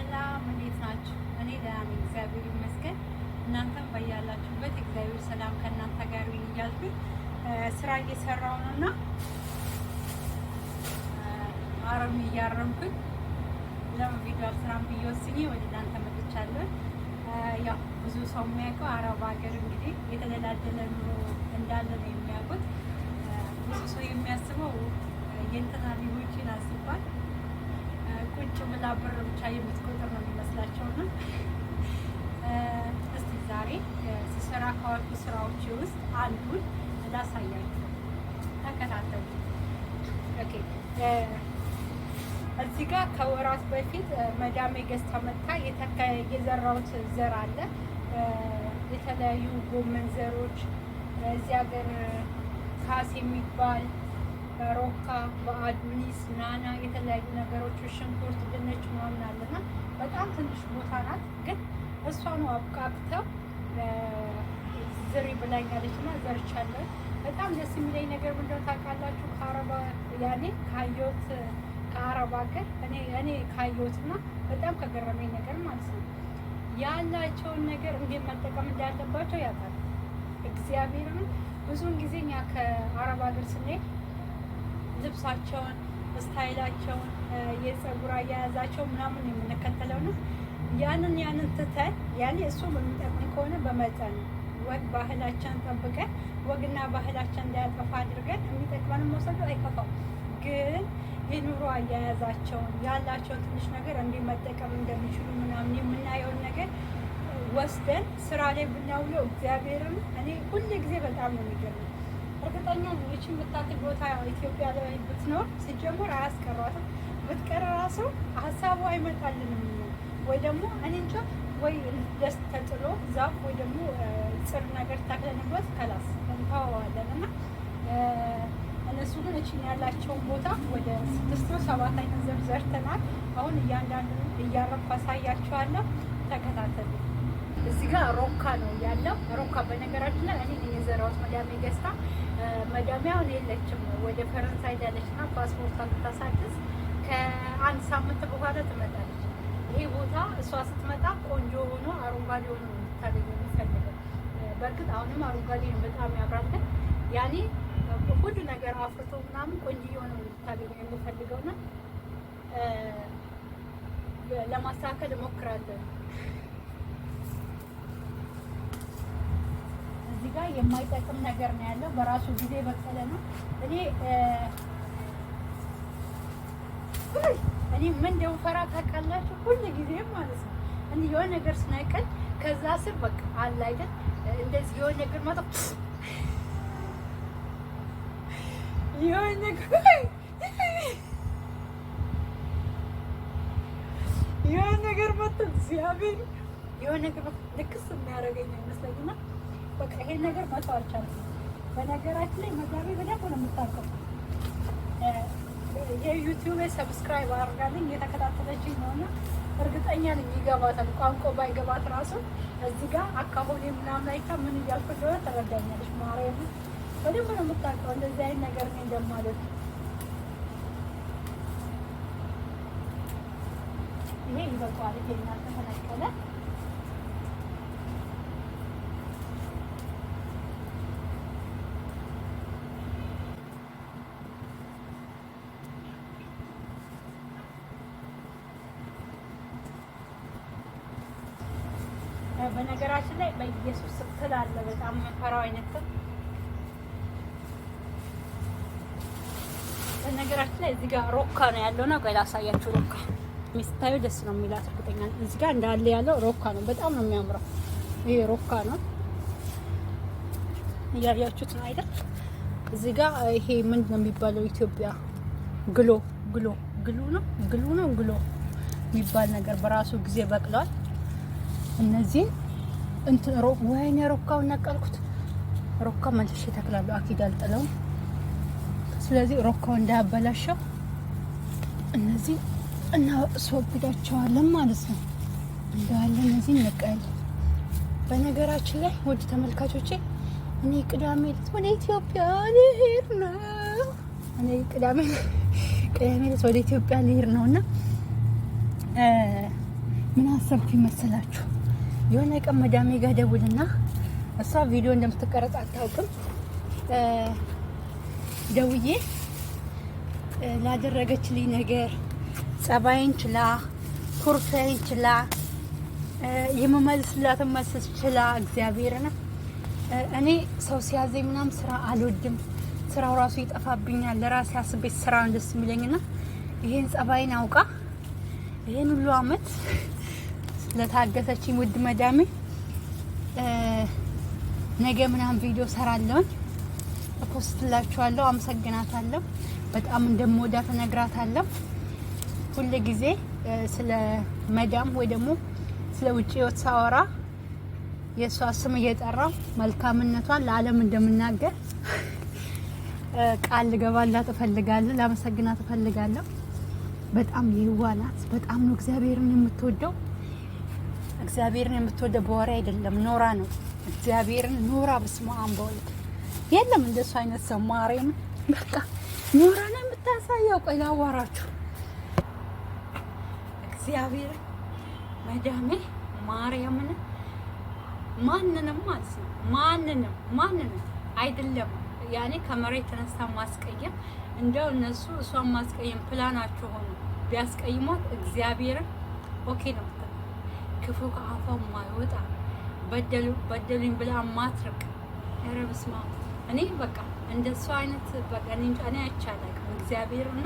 ሰላም እንዴት ናችሁ? እኔ ደህና ነኝ፣ እግዚአብሔር ይመስገን። እናንተም በያላችሁበት እግዚአብሔር ሰላም ከእናንተ ጋር ይሁን እያልኩኝ ስራ እየሰራሁ ነው እና አረም እያረምኩኝ ለምን ቪዲዮ አልሰራም ብዬ ወስኜ ወደ እናንተ መጥቻለሁ። ያው ብዙ ሰው የሚያውቀው አረብ ሀገር እንግዲህ የተደላደለ ኑሮ እንዳለ ነው የሚያውቁት። ብዙ ሰው የሚያስበው የእንትና ሊሆችን አስባል ቁጭ ብላ ብር ብቻ የምትቆጥር ነው የሚመስላቸው ነው። እስቲ ዛሬ ስሰራ ከዋልኩ ስራዎች ውስጥ አንዱን ላሳያችሁ፣ ተከታተሉ። ኦኬ፣ እዚህ ጋር ከወራት በፊት መዳሜ ገዝታ መጣ የዘራሁት ዘር አለ። የተለያዩ ጎመን ዘሮች እዚህ ሀገር ካስ የሚባል ሮካ፣ በአዱኒስ፣ ናና የተለያዩ ነገሮች ሽንኩርት፣ ድንች ምናምን አለና በጣም ትንሽ ቦታ ናት። ግን እሷኑ አብቃቅተው ዝሪ ብላኛለች እና ዘርቻለሁ። በጣም ደስ የሚለኝ ነገር ምንድነው ታውቃላችሁ? ከአረብ ሀገር እኔ ካየሁትና በጣም ከገረመኝ ነገር ማለት ነው ያላቸውን ነገር እንዴት መጠቀም እንዳለባቸው ያውቃል። እግዚአብሔርን ብዙውን ጊዜ እኛ ከአረብ ሀገር ስንሄድ ልብሳቸውን፣ ስታይላቸውን፣ የፀጉር አያያዛቸው ምናምን የምንከተለው ነው። ያንን ትተን እሱ የሚጠቅም ከሆነ በመጠን ወግ ባህላችን ጠብቀን ወግና ባህላችን እንዳያጠፋ አድርገን የሚጠቅመንን መውሰዱ አይከፋም። ግን የኑሮ አያያዛቸውን ያላቸውን ትንሽ ነገር እንዲህ መጠቀም እንደሚችሉ ምናምን የምናየውን ነገር ወስደን ስራ ላይ ብናውለው እግዚአብሔርን እኔ ሁሉ ጊዜ በጣም ነው የሚገርመው። እርግጠኛ ልጅ የምታክል ቦታ ኢትዮጵያ ላይ ብትኖር ሲጀምር አያስቀሯትም። ብትቀር ራሱ ሀሳቡ አይመጣልንም። ወይ ደግሞ እኔ እንጃ ወይ ደስ ተጥሎ ዛፍ ወይ ደግሞ ጽር ነገር ታክለንበት ከላስ እንተዋዋለን እና እነሱ ግን እችን ያላቸውን ቦታ ወደ 6 ነው 7 አይነት ዘር ዘርተናል። አሁን እያንዳንዱ እያረኩ አሳያችኋለሁ። ተከታተሉ። እዚህ ጋር ሮካ ነው ያለው። ሮካ በነገራችን ላይ እኔ የዘራሁት መዳሜ ገዝታ መዳሚያውን የለችም ወደ ፈረንሳይ ሄዳለችና ፓስፖርት አልታሳድስ ከአንድ ሳምንት በኋላ ትመጣለች። ይሄ ቦታ እሷ ስትመጣ ቆንጆ ሆኖ አረንጓዴ ሆኖ ታገኘ የሚፈልገው። በእርግጥ አሁንም አረንጓዴ ነው፣ በጣም ያምራል። ያኔ ሁሉ ነገር አፍርቶ ምናምን ቆንጆ የሆነ ታገኘ የሚፈልገውና ለማስተካከል እሞክራለሁ። እዚህ ጋር የማይጠቅም ነገር ነው ያለው። በራሱ ጊዜ በቀለ ነው። እኔ ምን እንደምፈራ ታውቃላችሁ? ሁሉ ጊዜ ማለት ነው እንዲህ የሆነ ነገር ስናይቀል ከዛ ስር በቃ አለ አይደል እንደዚህ የሆነ ነገር መጣ የሆነ ነገር መጣ እግዚአብሔር የሆነ ነገር ልክስ የሚያደርገኝ ይመስለኝና በቃ ይሄን ነገር መተው አልቻልኩም። በነገራችን ላይ መጋቢ በደንብ ነው የምታውቀው። የዩቲዩብ ሰብስክራይብ አድርጋልኝ የተከታተለችኝ ነውና እርግጠኛ ነኝ ይገባታል። ቋንቋ ባይገባት ራሱ እዚህ ጋር አካባቢ ምናምን አይታ ምን እያልኩ እንደሆነ ተረዳኛለች። ማርያም በደንብ ነው የምታውቀው እንደዚህ አይነት ነገር ነው እንደማለት። ይሄ ይበቃዋል። ይሄኛል ተፈነቀለ። በነገራችን ላይ በኢየሱስ ስትል አለ በጣም ፈራው አይነት። በነገራችን ላይ እዚህ ጋር ሮካ ነው ያለው ነው። ቆይ ላሳያችሁ። ሮካ ሚስታዩ ደስ ነው የሚላት እርግጠኛ ነኝ። እዚህ ጋር እንዳለ ያለው ሮካ ነው። በጣም ነው የሚያምረው። ይሄ ሮካ ነው፣ እያያችሁት ነው አይደል? እዚህ ጋር ይሄ ምንድን ነው የሚባለው? ኢትዮጵያ ግሎ ነው የሚባል ነገር በራሱ ጊዜ በቅሏል። እነዚህ ወይኔ ሮካውን ነቀልኩት። ሮካ መልሼ ተክላለሁ። አኪድ አልጥለውም። ስለዚህ ሮካው እንዳያበላሸው እነዚህ እናስወግዳቸዋለን ማለት ነው። እንዳለ እነዚህ ነቀል። በነገራችን ላይ ውድ ተመልካቾቼ እኔ ቅዳሜ ዕለት ወደ ኢትዮጵያ ልሄድ ነው። ቅዳሜ ዕለት ወደ ኢትዮጵያ ልሄድ ነውና ምን አሰብኩኝ መሰላችሁ? የሆነ ቀን መዳሜ ጋር ደውልና እሷ ቪዲዮ እንደምትቀረጽ አታውቅም። ደውዬ ላደረገችልኝ ነገር ጸባይን ችላ፣ ኩርፊያዬን ችላ፣ የመመልስላትን መልስ ችላ እግዚአብሔርን እኔ ሰው ሲያዘኝ ምናምን ስራ አልወድም። ስራው ራሱ ይጠፋብኛል። ለራሴ አስቤ ስራ ደስ የሚለኝና ይሄን ጸባይን አውቃ ይሄን ሁሉ አመት ስለታገሰችኝ ውድ መዳሜ ነገ ምናምን ቪዲዮ ሰራለሁ፣ ፖስትላችኋለሁ። አመሰግናታለሁ። በጣም እንደምወዳት እነግራታለሁ። ሁሉ ጊዜ ስለ መዳም ወይ ደግሞ ስለ ውጪ ህይወት ሳወራ የሷ ስም እየጠራው መልካምነቷን ለዓለም እንደምናገር ቃል ልገባላት እፈልጋለሁ። ላመሰግናት እፈልጋለሁ። በጣም የዋናት፣ በጣም ነው እግዚአብሔርን የምትወደው። እግዚአብሔርን የምትወደው በወሬ አይደለም፣ ኖራ ነው። እግዚአብሔርን ኖራ በስመ አብ በወልድ የለም እንደሱ አይነት ሰው ማርያም በቃ ኖራ ነው የምታሳየው። ቆይ ላዋራችሁ እግዚአብሔር መዳሜ ማርያምን ማንንም ማለት ነው ማንንም አይደለም ያኔ ከመሬት ተነስታ ማስቀየም እንደው እነሱ እሷን ማስቀየም ፕላናቸው ሆኖ ቢያስቀይሟት እግዚአብሔርን ኦኬ ነው። ክፉ ከአፏ ማይወጣ በደሉኝ ብላ ማትርቅ ኧረ በስመ አብ እኔ በቃ እንደሱ አይነት በቃ እኔ አይቻላቅም እግዚአብሔርና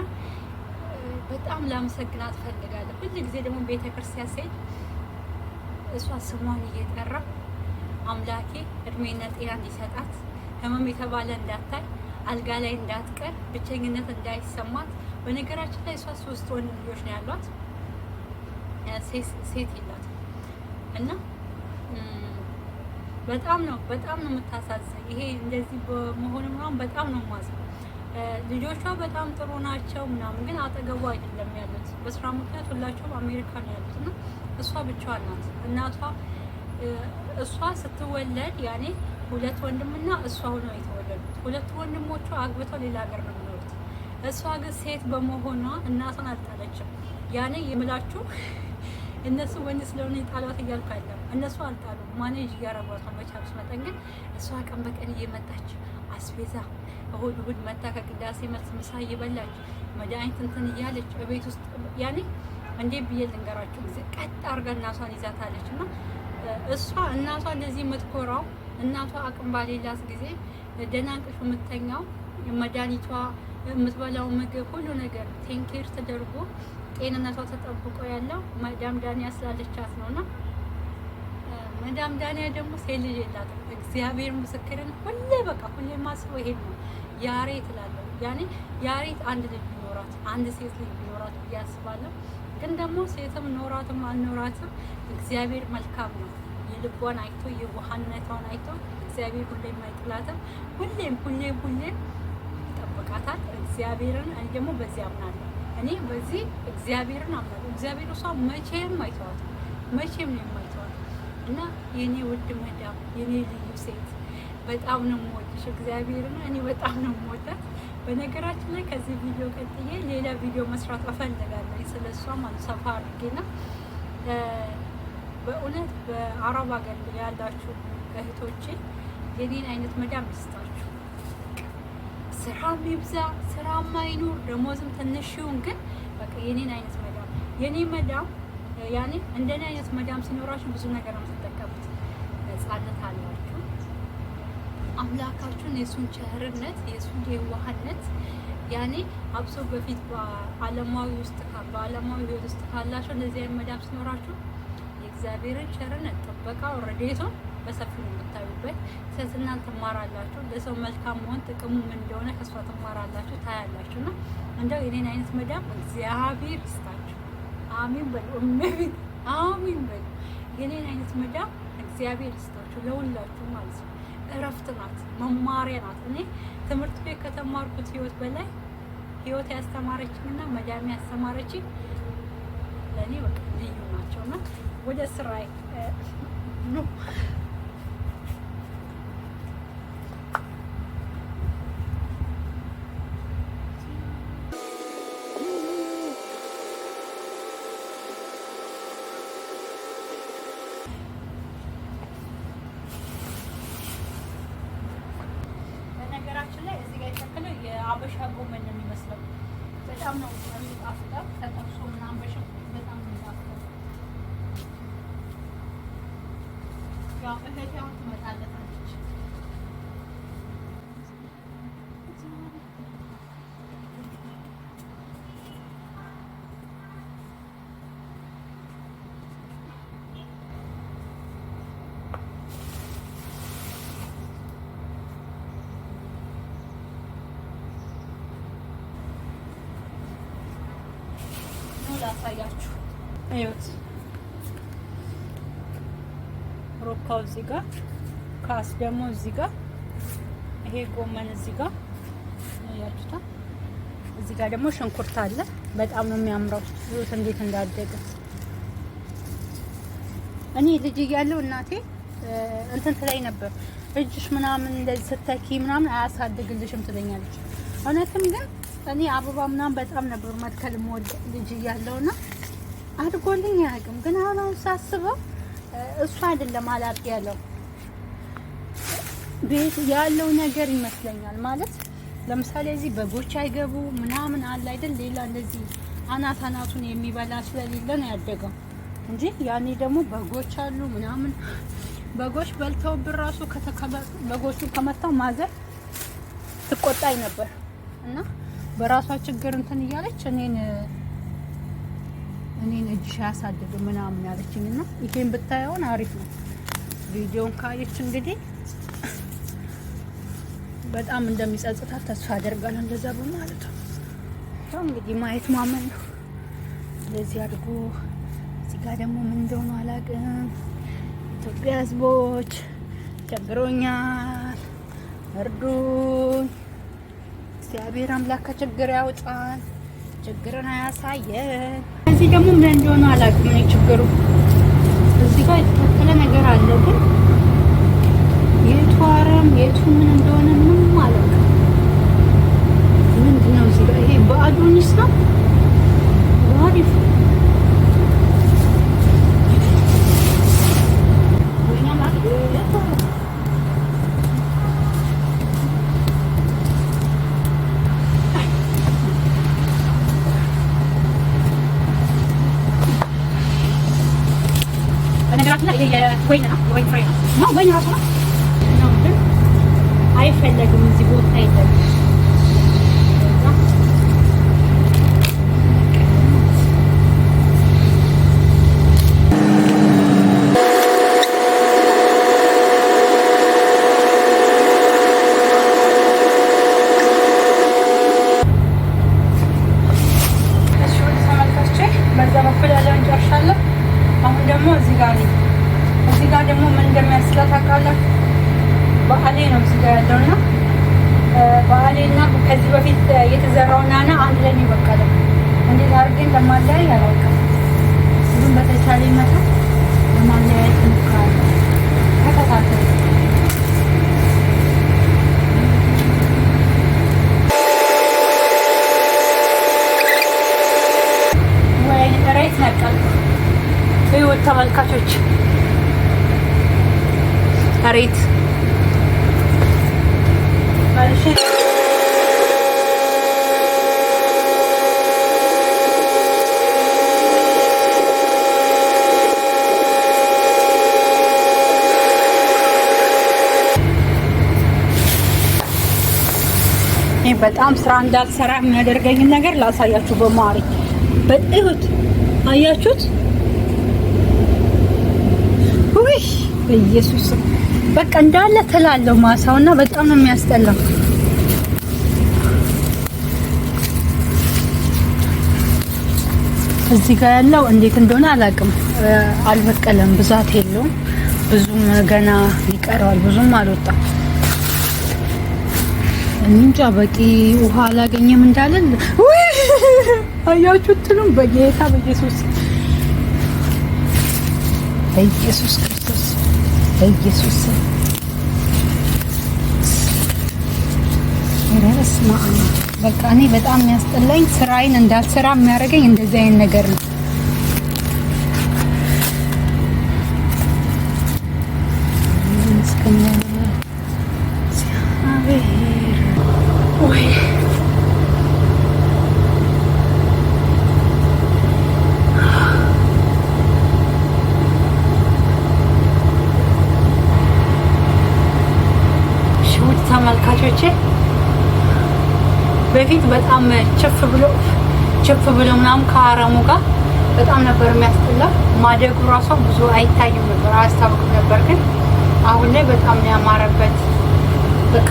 በጣም ላመሰግናት ፈልጋለሁ። ሁሉ ጊዜ ደግሞ ቤተክርስቲያን ሲሄድ እሷ ስሟን እየጠራ አምላኬ እድሜና ጤና እንዲሰጣት ህመም የተባለ እንዳታይ አልጋ ላይ እንዳትቀር ብቸኝነት እንዳይሰማት። በነገራችን ላይ እሷ 3 ወንድ ልጆች ነው ያሏት፣ ሴት የላት እና በጣም ነው የምታሳዝን። ይሄ እንደዚህ በመሆኑ ምናምን በጣም ነው ማዝነው። ልጆቿ በጣም ጥሩ ናቸው ምናምን፣ ግን አጠገቡ አይደለም ያሉት። በስራ ምክንያት ሁላቸውም አሜሪካ ነው ያሉት እና እሷ ብቻዋን ናት። እናቷ እሷ ስትወለድ ያኔ 2 ወንድምና እሷ ሆነው የተወለዱት። 2 ወንድሞቿ አግብተው ሌላ ሀገር ነው የሚኖሩት። እሷ ግን ሴት በመሆኗ እናቷን አልጣለችም። ያኔ የምላችሁ እነሱ ወንድ ስለሆነ የጣሏት እያልኩ አይደለም። እነሱ አልጣሉም፣ ማኔጅ እያረጓት ነው በቻሉት መጠን። ግን እሷ ቀን በቀን እየመጣች አስቤዛ እሁድ መታ ከቅዳሴ መልስ ምሳ እየበላች መድኃኒት እንትን እያለች በቤት ውስጥ ያኔ እንዴ ብዬ ልንገራችሁ ጊዜ ቀጥ አድርጋ እናቷን ይዛታለች። እና እሷ እናቷ እንደዚህ የምትኮራው እናቷ አቅም ባሌላት ጊዜ ደህና እንቅልፍ የምተኛው መድኃኒቷ የምትበላው ምግብ ሁሉ ነገር ቴንኬር ተደርጎ ጤንነቷ ተጠብቆ ያለው መዳም ዳንያ ስላለቻት ነውና መዳም ዳንያ ደግሞ ሴት ልጅ የላትም። እግዚአብሔር ምስክርን ሁሌ በቃ ሁሌ ማስበው ይሄን ነው። ያሬት እላለሁ ያኔ ያሬት አንድ ልጅ ቢኖራት አንድ ሴት ልጅ ቢኖራት ብዬ አስባለሁ። ግን ደግሞ ሴትም ኖራትም አልኖራትም እግዚአብሔር መልካም ነው። የልቧን አይቶ የዋህነቷን አይቶ እግዚአብሔር ሁሌም አይጥላትም። ሁሌም ይጠብቃታል። እግዚአብሔርን እኔ ደግሞ በዚህ አምናለሁ። እኔ በዚህ እግዚአብሔርን አምናለሁ። እግዚአብሔር እሷ መቼም አይተዋትም፣ መቼም ነው የማይተዋት። እና የኔ ውድ መዳም የኔ ልዩ ሴት በጣም ነው የምወድሽ። እግዚአብሔርን እኔ በጣም ነው የምወዳት። በነገራችን ላይ ከዚህ ቪዲዮ ቀጥዬ ሌላ ቪዲዮ መስራት እፈልጋለሁ ስለሷ ማለት ሰፋ አድርጌና በእውነት በአረብ ሀገር ያላችሁ እህቶቼ የኔን አይነት መዳም ይስጣችሁ። ስራም ይብዛ ስራም አይኑር ደሞዝም ትንሽ ይሁን፣ ግን በቃ የኔን አይነት መዳም የኔ መዳም ያኔ እንደኔ አይነት መዳም ሲኖራችሁ ብዙ ነገር ነው የምትጠቀሙት። ነፃነት አላችሁ። አምላካችሁን የሱን ቸርነት የሱን የዋህነት ያኔ አብሶ በፊት በዓለማዊ ህይወት ውስጥ ካላችሁ እንደዚህ አይነት መዳም ሲኖራችሁ የእግዚአብሔርን ቸርነት ጥበቃው ረድኤቱ በሰፊው የምታዩበት። ስለዚህ እናንተ ትማራላችሁ። ለሰው መልካም መሆን ጥቅሙ ምን እንደሆነ ከሷ ትማራላችሁ፣ ታያላችሁና እንደው የኔን አይነት መዳም እግዚአብሔር ይስጣችሁ። አሜን በሉ። እመቤት አሜን በሉ። የኔን አይነት መዳም እግዚአብሔር ይስጣችሁ ለሁላችሁ ማለት ነው። እረፍት ናት፣ መማሪያ ናት። እኔ ትምህርት ቤት ከተማርኩት ህይወት በላይ ህይወት ያስተማረችኝና መዳም ያስተማረችኝ ለእኔ በቃ ልዩ ናቸውና ወደ ስራዬ ነው። በጣም ነው የሚጣፍጠው። ተጠብሶ ምናምን በሽንኩርት በጣም ነው የሚጣፍጠው። ያው እህቴ አሁን ትመጣለታለች። ላሳያችሁ። እዩት፣ ሮካው እዚህ ጋር፣ ካስ ደግሞ እዚህ ጋር፣ ይሄ ጎመን እዚህ ጋር ያያችሁታ። እዚህ ጋር ደግሞ ሽንኩርት አለ። በጣም ነው የሚያምረው። እዩት እንዴት እንዳደገ። እኔ ልጅ እያለሁ እናቴ እንትን ትለኝ ነበር፣ እጅሽ ምናምን እንደዚህ ስተኪ ምናምን አያሳድግልሽም ትለኛለች። እውነትም ግን እኔ አበባ ምናምን በጣም ነበር መትከል የምወድ ልጅ እያለሁና አድጎልኝ አያውቅም። ግን አሁን ሳስበው እሱ አይደለም አላቂ ያለው ቤት ያለው ነገር ይመስለኛል። ማለት ለምሳሌ እዚህ በጎች አይገቡ ምናምን አለ አይደል? ሌላ እንደዚህ አናቱን የሚበላ ስለሌለ ነው ያደገው እንጂ ያኔ ደግሞ በጎች አሉ ምናምን። በጎች በልተው ብራሱ በጎቹ ከመታው ማዘር ትቆጣኝ ነበር እና በራሷ ችግር እንትን እያለች እኔን እጅሽ አያሳድግም ምናምን ያለችኝ እና ይሄን ብታየውን አሪፍ ነው። ቪዲዮን ካየች እንግዲህ በጣም እንደሚጸጽታት ተስፋ አደርጋለሁ። እንደዛ በማለት ነው ያው እንግዲህ ማየት ማመን ነው። ስለዚህ አድርጎ እዚህ ጋር ደግሞ ምን እንደሆነ አላውቅም። ኢትዮጵያ ሕዝቦች ቸግሮኛል፣ እርዱኝ። እግዚአብሔር አምላክ ከችግር ያውጣን፣ ችግርን አያሳየን። እዚህ ደግሞ ምን እንደሆነ አላውቅም እኔ ችግሩ። እዚህ ጋር የተተከለ ነገር አለ፣ ግን የቱ አረም የቱ ምን እንደሆነ ምንም አላውቅም። ምንድን ነው እዚህ ጋር? ይሄ በአዶኒስ ነው። አሪፍ ወይን ራሱ ነው ግን አይፈለግም። እዚህ ቦታ የለም። በዛ በኩል ያለውን ጨርሻለሁ። አሁን ደግሞ እዚህ ጋር ደግሞ ምን እንደሚያስላት ታውቃላችሁ? በአሌ ነው እዚህ ጋር ያለውና በአሌና ከዚህ በፊት የተዘራው ናና አንድ ላይ ነው የበቀለው። እንዴት አድርገን ለማለያይ አላውቅም። ግን በተቻለ መጠን ለማለያየት እንሞክራለን። ተከታተሉ። ወይ ራይት ነቀል ህይወት ተመልካቾች ሬት በጣም ስራ እንዳልሰራ የሚያደርገኝን ነገር ላሳያችሁ። በማሪ በእሁት አያችሁት? ውይ በኢየሱስ በቃ እንዳለ ተላለው ማሳውና በጣም ነው የሚያስጠላው። እዚህ ጋር ያለው እንዴት እንደሆነ አላውቅም። አልበቀለም፣ ብዛት የለውም፣ ብዙም ገና ይቀረዋል፣ ብዙም አልወጣም። እንጃ በቂ ውሃ አላገኘም እንዳለን ወይ አያችሁት? ነው በጌታ በኢየሱስ ክርስቶስ በኢየሱስ ረስማ በቃ እኔ በጣም የሚያስጠላኝ ስራዬን እንዳልሰራ የሚያደርገኝ እንደዚህ አይነት ነገር ነው። ተመልካቾቼ በፊት በጣም ችፍ ብሎ ምናምን ከአረሙ ጋር በጣም ነበር የሚያስጠላ። ማደጉ ራሷ ብዙ አይታይም ነበር፣ አያስታውቅም ነበር። ግን አሁን ላይ በጣም ያማረበት በቃ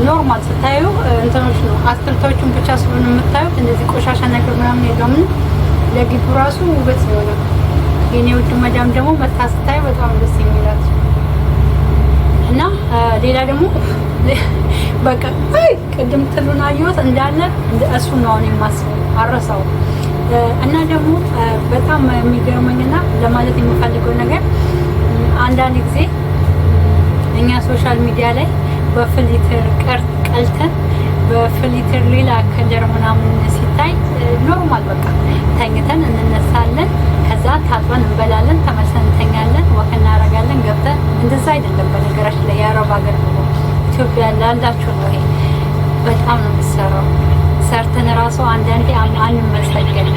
ኖርማል ስታዩ እንትኖች ነው አትክልቶቹን ብቻ ስለሆነ የምታዩት እንደዚህ ቆሻሻ ነገር ምናምን የለውም። ለግቢው ራሱ ውበት ነው። የኔ ውድ መዳም ደግሞ መታ ስታዩ በጣም ደስ የሚላት እና ሌላ ደግሞ በቃ ቅድም ትሉን አየሁት እንዳለ እሱ ነው አሁን የማስበው አረሳው። እና ደግሞ በጣም የሚገርመኝና ለማለት የሚፈልገው ነገር አንዳንድ ጊዜ እኛ ሶሻል ሚዲያ ላይ በፍሊተር ቀልተን በፍሊተር ሌላ ከለር ምናምን ሲታይ ኖርማል በቃ ተኝተን እንነሳለን፣ ከዛ ታጥበን እንበላለን፣ ተመልሰን እንተኛለን፣ ወክ እናደርጋለን፣ ገብተን እንደዛ አይደለም። በነገራችን ላይ የአረብ ሀገር ነው ኢትዮጵያ ላላችሁ ነው ይሄ በጣም ነው የሚሰራው። ሰርተን ራሱ አንዳንዴ አንመሰገን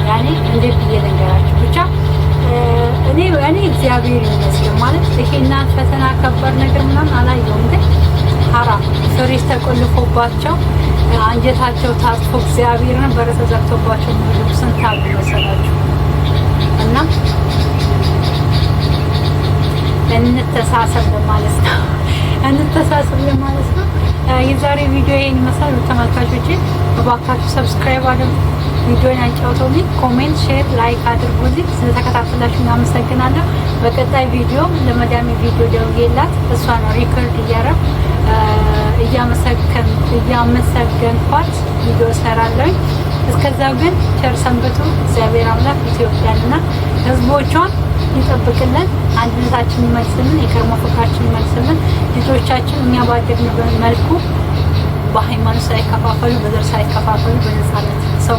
ያኔ እንዴት ብዬ ልንገራችሁ ብቻ እኔ እግዚአብሔር ይመስገን ማለት ይሄና ፈተና ከባድ ነገር ምናምን አላየሁም። ግን ሀራም ፍሬሽ ተቆልፎባቸው አንጀታቸው ታስፎ እግዚአብሔርን በር ተዘግቶባቸው ስንት አሉ መሰላችሁ። እና እንተሳሰብ ለማለት ነው የዛሬ ቪዲዮ ይሄን ይመስላል። ተመልካቾቼ እባካችሁ ሰብስክራይብ አድርጉ፣ ቪዲዮን ያጫውቱልኝ፣ ኮሜንት፣ ሼር፣ ላይክ አድርጉልኝ። ስለተከታተላችሁ እናመሰግናለሁ። በቀጣይ ቪዲዮ ለመዳሜ ቪዲዮ ደውዬላት እሷ ነው ሪከርድ እያመሰገንኳት ቪዲዮ እሰራለሁ። እስከዛው ግን ቸር ሰንብቱ። እግዚአብሔር አምላክ ኢትዮጵያንና ሕዝቦቿን ይጠብቅልን፣ አንድነታችን ይመልስልን፣ የቀድሞ ፍቅራችን ይመልስልን። ልጆቻችን እኛ ባደግንበት መልኩ በሃይማኖት ሳይከፋፈሉ በዘር ሳይከፋፈሉ በነፃነት ሰው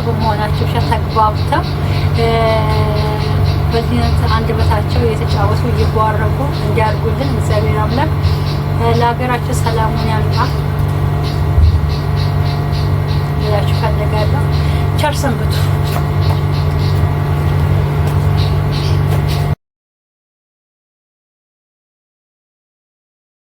በመሆናቸው ብቻ ተግባብተው በዚህ አንደበታቸው የተጫወቱ እየጓረጉ እንዲያርጉልን እግዚአብሔር አምላክ ለሀገራቸው ሰላሙን ያምጣ ብላችሁ ፈልጋለሁ። ቸር ሰንብቱ።